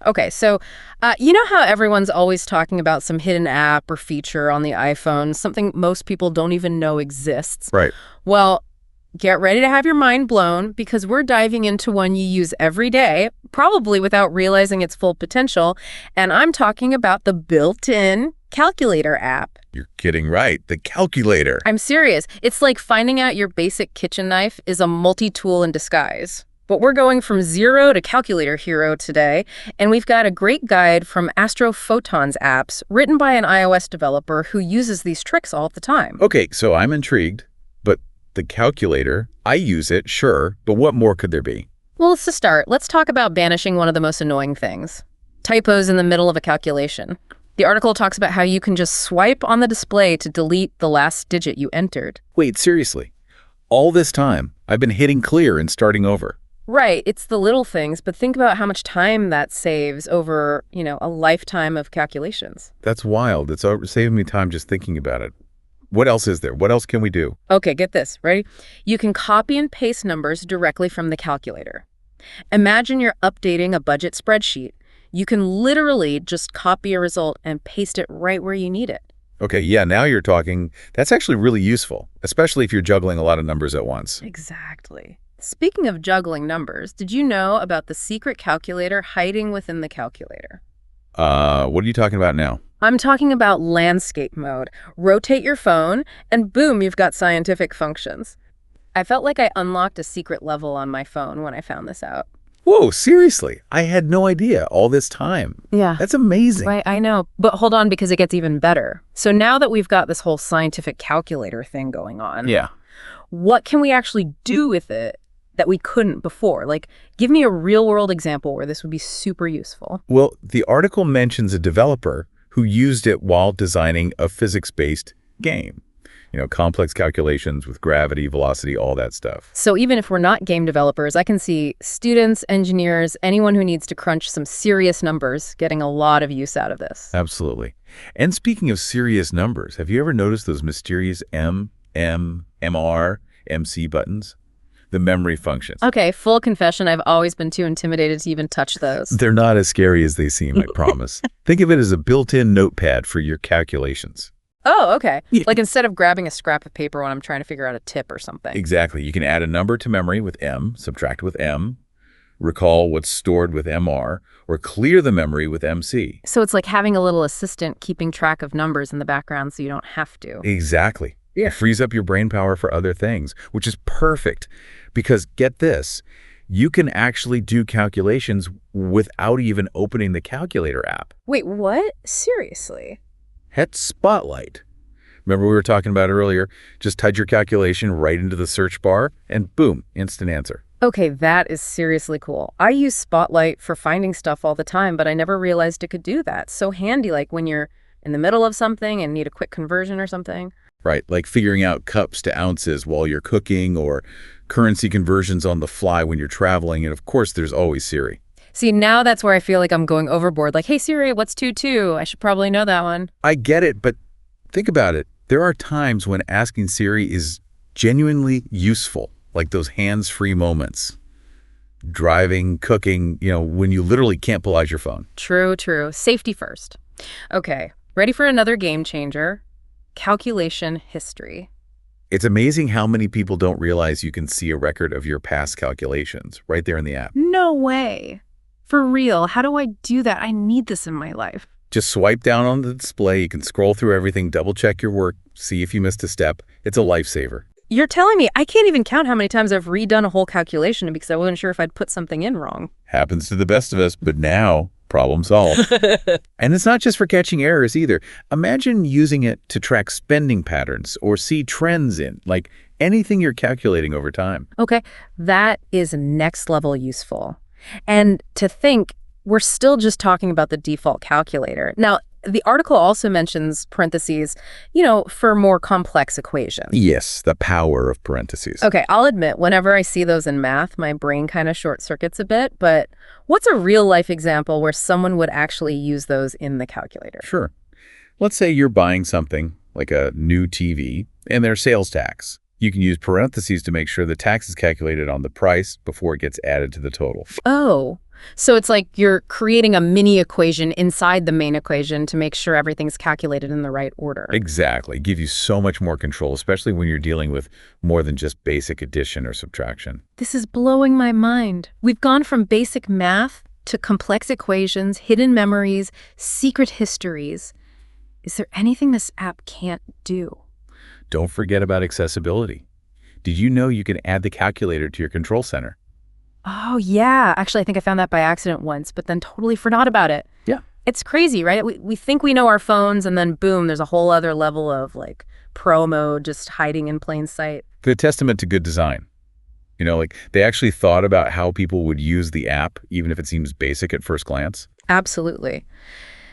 Okay, so you know how everyone's always talking about some hidden app or feature on the iPhone, something most people don't even know exists? Right. Well, get ready to have your mind blown because we're diving into one you use every day, probably without realizing its full potential. And I'm talking about the built-in calculator app. You're kidding, right? The calculator. I'm serious. It's like finding out your basic kitchen knife is a multi-tool in disguise. But we're going from zero to calculator hero today, and we've got a great guide from Astrophoton's apps written by an iOS developer who uses these tricks all the time. Okay, so I'm intrigued, but the calculator, I use it, sure, but what more could there be? Well, to start, let's talk about banishing one of the most annoying things. Typos in the middle of a calculation. The article talks about how you can just swipe on the display to delete the last digit you entered. Wait, seriously? All this time, I've been hitting clear and starting over. Right, it's the little things, but think about how much time that saves over, a lifetime of calculations. That's wild. It's saving me time just thinking about it. What else is there? What else can we do? Okay, get this. Ready? You can copy and paste numbers directly from the calculator. Imagine you're updating a budget spreadsheet. You can literally just copy a result and paste it right where you need it. Okay, yeah, now you're talking. That's actually really useful, especially if you're juggling a lot of numbers at once. Exactly. Speaking of juggling numbers, did you know about the secret calculator hiding within the calculator? What are you talking about now? I'm talking about landscape mode. Rotate your phone, and boom, you've got scientific functions. I felt like I unlocked a secret level on my phone when I found this out. Whoa, seriously? I had no idea all this time. Yeah. That's amazing. Right, I know. But hold on, because it gets even better. So now that we've got this whole scientific calculator thing going on, Yeah. what can we actually do with it that we couldn't before? Like, give me a real-world example where this would be super useful. Well, the article mentions a developer who used it while designing a physics-based game. Complex calculations with gravity, velocity, all that stuff. So even if we're not game developers, I can see students, engineers, anyone who needs to crunch some serious numbers getting a lot of use out of this. Absolutely. And speaking of serious numbers, have you ever noticed those mysterious MR, MC buttons? The memory functions. Okay, full confession, I've always been too intimidated to even touch those. They're not as scary as they seem, I promise. Think of it as a built-in notepad for your calculations. Oh, okay. Yeah. Like instead of grabbing a scrap of paper when I'm trying to figure out a tip or something. Exactly. You can add a number to memory with M, subtract with M, recall what's stored with MR, or clear the memory with MC. So it's like having a little assistant keeping track of numbers in the background so you don't have to. Exactly. Yeah. It frees up your brain power for other things, which is perfect because get this, you can actually do calculations without even opening the calculator app. Wait, what? Seriously? Het Spotlight. Remember we were talking about earlier? Just type your calculation right into the search bar and boom, instant answer. Okay, that is seriously cool. I use Spotlight for finding stuff all the time, but I never realized it could do that. So handy, like when you're in the middle of something and need a quick conversion or something. Right, like figuring out cups to ounces while you're cooking or currency conversions on the fly when you're traveling. And of course, there's always Siri. See, now that's where I feel like I'm going overboard. Like, hey, Siri, what's 2-2? I should probably know that one. I get it, but think about it. There are times when asking Siri is genuinely useful, like those hands-free moments. Driving, cooking, when you literally can't pull out your phone. True, true. Safety first. Okay, ready for another game changer? Calculation history. It's amazing how many people don't realize you can see a record of your past calculations right there in the app. No way. For real, how do I do that? I need this in my life. Just swipe down on the display. You can scroll through everything, double-check your work, see if you missed a step. It's a lifesaver. You're telling me I can't even count how many times I've redone a whole calculation because I wasn't sure if I'd put something in wrong. Happens to the best of us, but now, problem solved. And it's not just for catching errors either. Imagine using it to track spending patterns or see trends in, like anything you're calculating over time. Okay, that is next level useful. And to think, we're still just talking about the default calculator. Now, the article also mentions parentheses, for more complex equations. Yes, the power of parentheses. Okay, I'll admit, whenever I see those in math, my brain kind of short circuits a bit, but what's a real-life example where someone would actually use those in the calculator? Sure. Let's say you're buying something, like a new TV, and there's sales tax. You can use parentheses to make sure the tax is calculated on the price before it gets added to the total. Oh, So it's like you're creating a mini equation inside the main equation to make sure everything's calculated in the right order. Exactly. Give you so much more control, especially when you're dealing with more than just basic addition or subtraction. This is blowing my mind. We've gone from basic math to complex equations, hidden memories, secret histories. Is there anything this app can't do? Don't forget about accessibility. Did you know you can add the calculator to your control center? Oh, yeah. Actually, I think I found that by accident once, but then totally forgot about it. Yeah. It's crazy, right? We think we know our phones, and then boom, there's a whole other level of like pro mode just hiding in plain sight. The testament to good design. Like they actually thought about how people would use the app, even if it seems basic at first glance. Absolutely.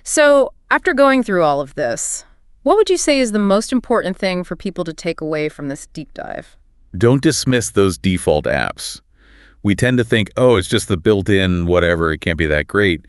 So after going through all of this, what would you say is the most important thing for people to take away from this deep dive? Don't dismiss those default apps. We tend to think, oh, it's just the built-in whatever, it can't be that great.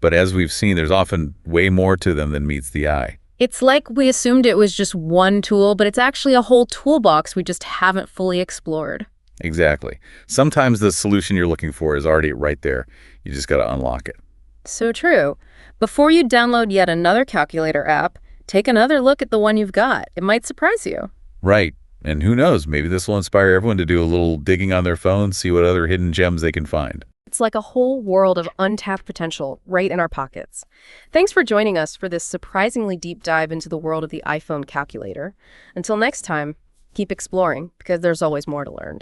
But as we've seen, there's often way more to them than meets the eye. It's like we assumed it was just one tool, but it's actually a whole toolbox we just haven't fully explored. Exactly. Sometimes the solution you're looking for is already right there. You just got to unlock it. So true. Before you download yet another calculator app, take another look at the one you've got. It might surprise you. Right. And who knows, maybe this will inspire everyone to do a little digging on their phones, see what other hidden gems they can find. It's like a whole world of untapped potential right in our pockets. Thanks for joining us for this surprisingly deep dive into the world of the iPhone calculator. Until next time, keep exploring, because there's always more to learn.